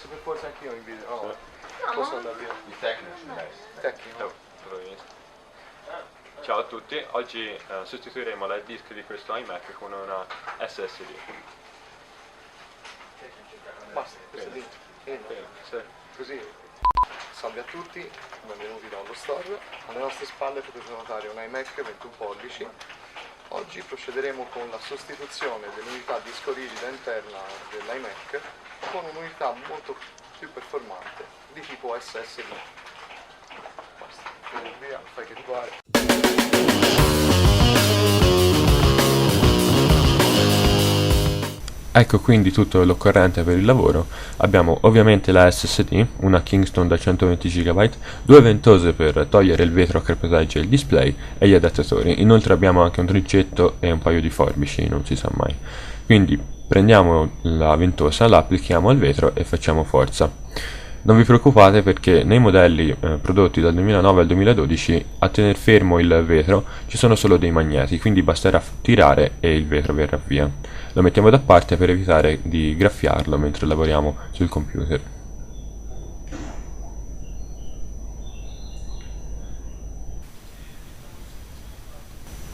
per forza anch'io in video. Oh, No, posso ma... andare via? Il tecnico, dai. Tecnico. Ciao a tutti, oggi sostituiremo l'hard disk di questo iMac con una SSD. Basta, questo lì. Sì. Così. Salve a tutti, benvenuti da Allo Store. Alle nostre spalle potete notare un iMac 21 pollici. Oggi procederemo con la sostituzione dell'unità disco rigida interna dell'iMac con un'unità molto più performante di tipo SSD. Basta, prendi via, fai che fare. Ecco quindi tutto l'occorrente per il lavoro. Abbiamo ovviamente la SSD, una Kingston da 120 GB, due ventose per togliere il vetro che protegge il display e gli adattatori. Inoltre abbiamo anche un trincetto e un paio di forbici, non si sa mai. Quindi prendiamo la ventosa, la applichiamo al vetro e facciamo forza. Non vi preoccupate perché nei modelli prodotti dal 2009 al 2012 a tener fermo il vetro ci sono solo dei magneti, quindi basterà tirare e il vetro verrà via. Lo mettiamo da parte per evitare di graffiarlo mentre lavoriamo sul computer.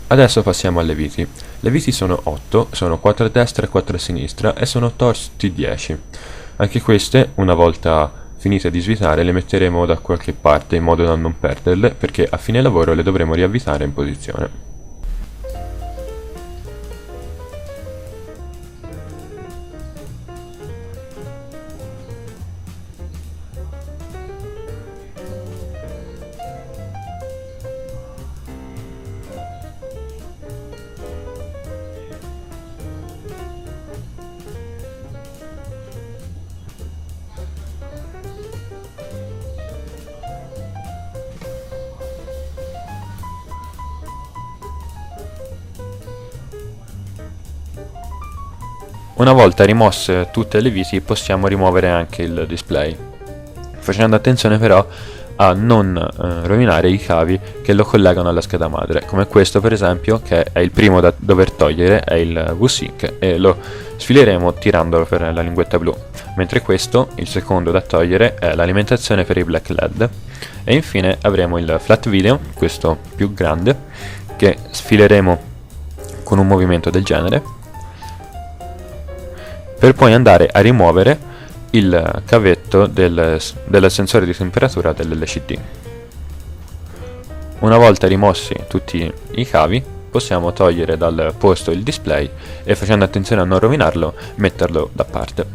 Adesso passiamo alle viti. Le viti sono 8, sono 4 a destra e 4 a sinistra e sono Torx T10. Anche queste, una volta finite di svitare, le metteremo da qualche parte in modo da non perderle, perché a fine lavoro le dovremo riavvitare in posizione. Una volta rimosse tutte le viti possiamo rimuovere anche il display, facendo attenzione però a non rovinare i cavi che lo collegano alla scheda madre, come questo per esempio, che è il primo da dover togliere, è il V-Sync, e lo sfileremo tirandolo per la linguetta blu, mentre questo, il secondo da togliere, è l'alimentazione per i black LED. E infine avremo il flat video, questo più grande, che sfileremo con un movimento del genere, per poi andare a rimuovere il cavetto del sensore di temperatura dell'LCD. Una volta rimossi tutti i cavi, possiamo togliere dal posto il display e, facendo attenzione a non rovinarlo, metterlo da parte.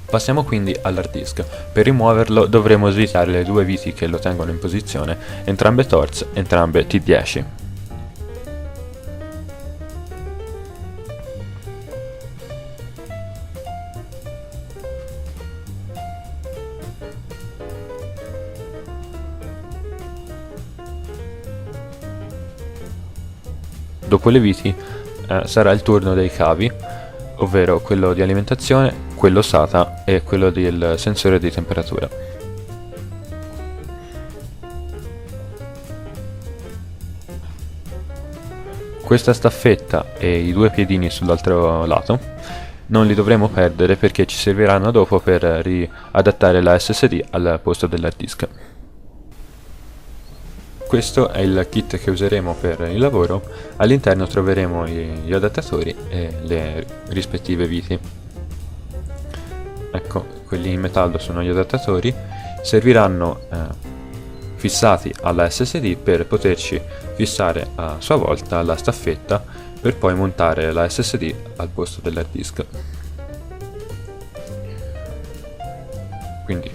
Passiamo quindi all'hard disk. Per rimuoverlo dovremo svitare le due viti che lo tengono in posizione, entrambe Torx, entrambe T10. Dopo le viti sarà il turno dei cavi, ovvero quello di alimentazione, quello SATA e quello del sensore di temperatura. Questa staffetta e i due piedini sull'altro lato non li dovremo perdere perché ci serviranno dopo per riadattare la SSD al posto dell'hard disk. Questo è il kit che useremo per il lavoro. All'interno troveremo gli adattatori e le rispettive viti. Ecco, quelli in metallo sono gli adattatori, serviranno fissati alla SSD per poterci fissare a sua volta la staffetta per poi montare la SSD al posto dell'hard disk. Quindi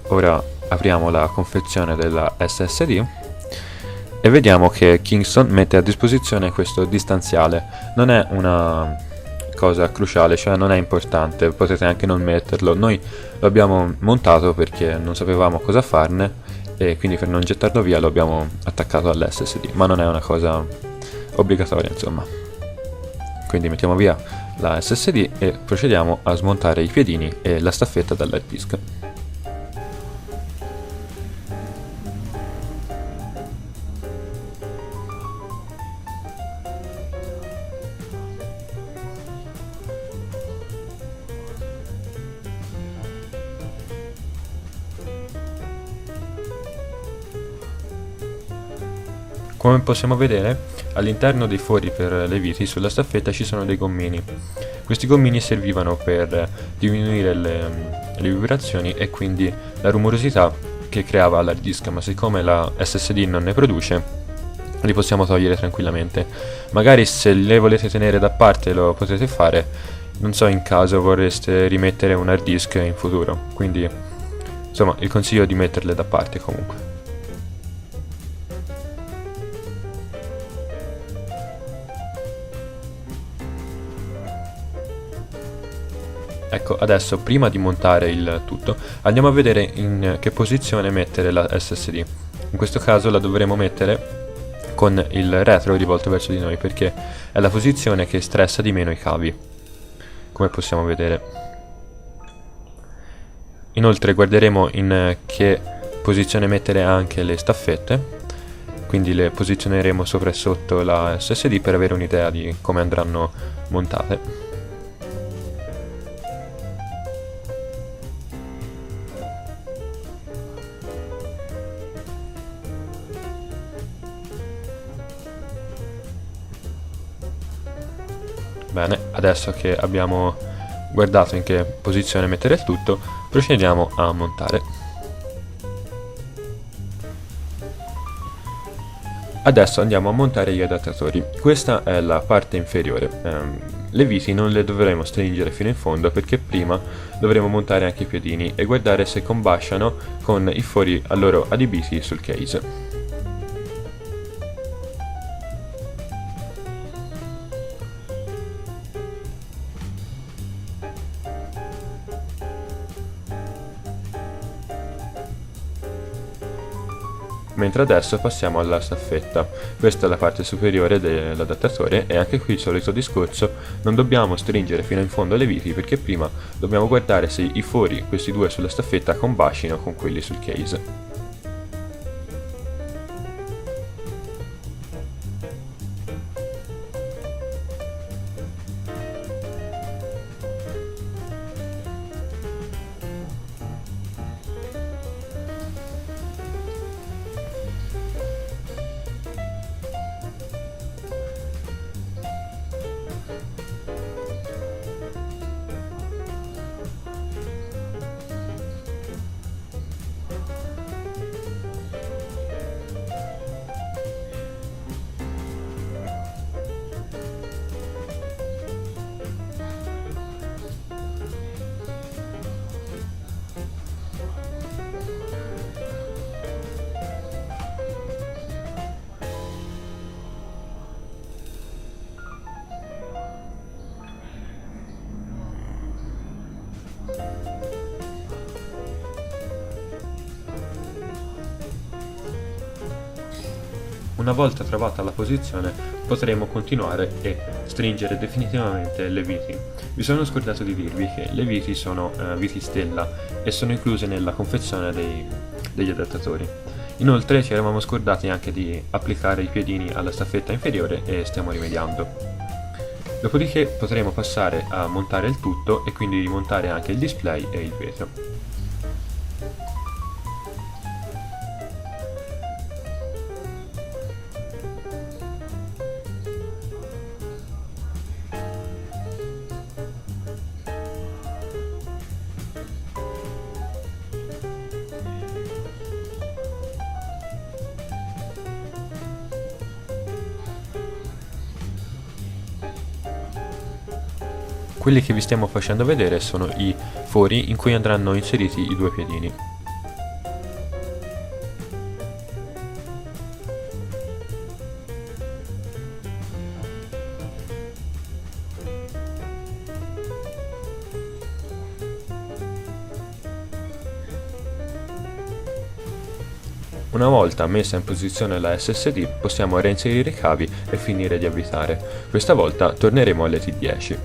ora apriamo la confezione della SSD e vediamo che Kingston mette a disposizione questo distanziale. Non è una cosa cruciale, cioè non è importante, potete anche non metterlo. Noi lo abbiamo montato perché non sapevamo cosa farne e quindi per non gettarlo via lo abbiamo attaccato all'SSD, ma non è una cosa obbligatoria, insomma. Quindi mettiamo via la SSD e procediamo a smontare i piedini e la staffetta dall'hard disk. Come possiamo vedere, all'interno dei fori per le viti sulla staffetta ci sono dei gommini. Questi gommini servivano per diminuire le vibrazioni e quindi la rumorosità che creava l'hard disk, ma siccome la SSD non ne produce, li possiamo togliere tranquillamente. Magari se le volete tenere da parte lo potete fare, non so in caso vorreste rimettere un hard disk in futuro, quindi insomma il consiglio è di metterle da parte comunque. Ecco, adesso prima di montare il tutto andiamo a vedere in che posizione mettere la SSD. In questo caso la dovremo mettere con il retro rivolto verso di noi perché è la posizione che stressa di meno i cavi, come possiamo vedere. Inoltre guarderemo in che posizione mettere anche le staffette, quindi le posizioneremo sopra e sotto la SSD per avere un'idea di come andranno montate. Bene, adesso che abbiamo guardato in che posizione mettere il tutto, procediamo a montare. Adesso andiamo a montare gli adattatori. Questa è la parte inferiore. Le viti non le dovremo stringere fino in fondo perché prima dovremo montare anche i piedini e guardare se combaciano con i fori a loro adibiti sul case. Mentre adesso passiamo alla staffetta. Questa è la parte superiore dell'adattatore e anche qui il solito discorso, non dobbiamo stringere fino in fondo le viti perché prima dobbiamo guardare se i fori, questi due sulla staffetta, combacino con quelli sul case. Una volta trovata la posizione potremo continuare e stringere definitivamente le viti. Vi sono scordato di dirvi che le viti sono viti stella e sono incluse nella confezione degli adattatori. Inoltre ci eravamo scordati anche di applicare i piedini alla staffetta inferiore e stiamo rimediando. Dopodiché potremo passare a montare il tutto e quindi rimontare anche il display e il vetro. Quelli che vi stiamo facendo vedere sono i fori in cui andranno inseriti i due piedini. Una volta messa in posizione la SSD possiamo reinserire i cavi e finire di avvitare. Questa volta torneremo alle T10.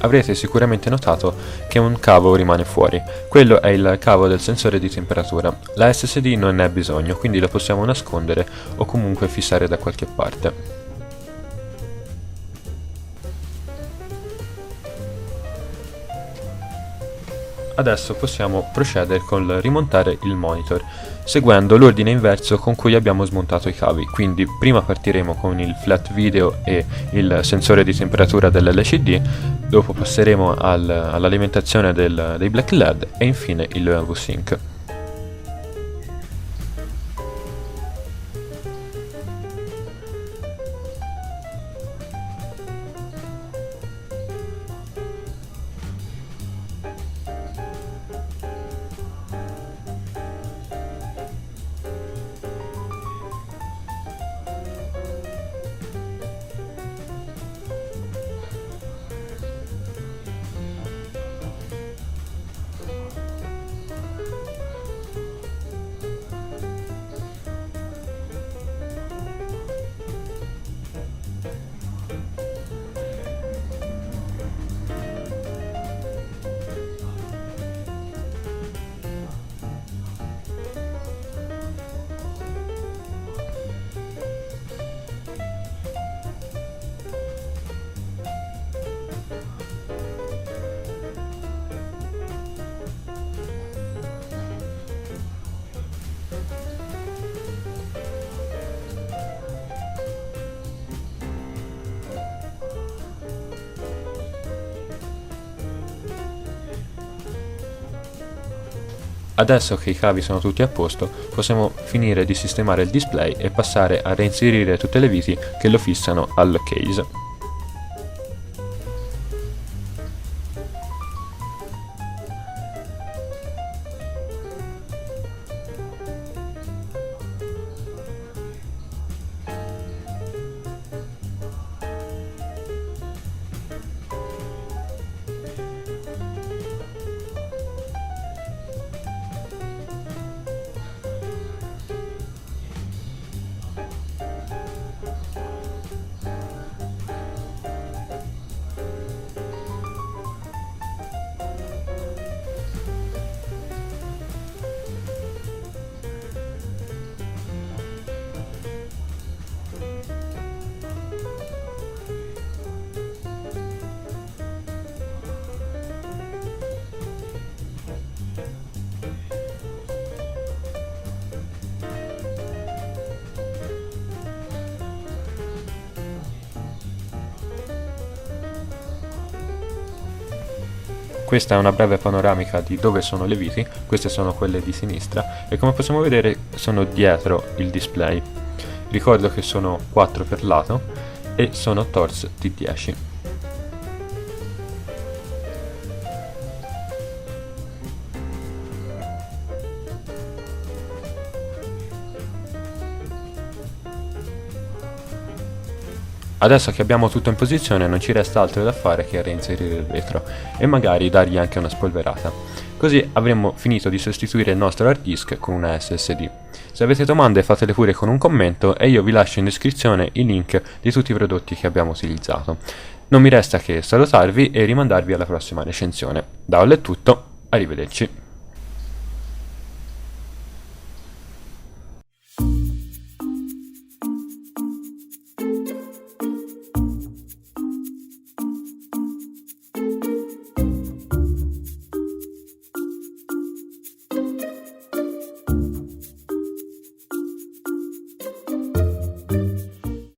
avrete sicuramente notato che un cavo rimane fuori. Quello è il cavo del sensore di temperatura. La SSD non ne ha bisogno, quindi lo possiamo nascondere o comunque fissare da qualche parte. Adesso possiamo procedere col rimontare il monitor, seguendo l'ordine inverso con cui abbiamo smontato i cavi. Quindi prima partiremo con il flat video e il sensore di temperatura dell'LCD, dopo passeremo all'alimentazione dei black LED e infine il VSync. Adesso che i cavi sono tutti a posto, possiamo finire di sistemare il display e passare a reinserire tutte le viti che lo fissano al case. Questa è una breve panoramica di dove sono le viti, queste sono quelle di sinistra e come possiamo vedere sono dietro il display. Ricordo che sono 4 per lato e sono Torx T10. Adesso che abbiamo tutto in posizione non ci resta altro da fare che reinserire il vetro e magari dargli anche una spolverata. Così avremo finito di sostituire il nostro hard disk con una SSD. Se avete domande fatele pure con un commento e io vi lascio in descrizione i link di tutti i prodotti che abbiamo utilizzato. Non mi resta che salutarvi e rimandarvi alla prossima recensione. Da Olle è tutto, arrivederci.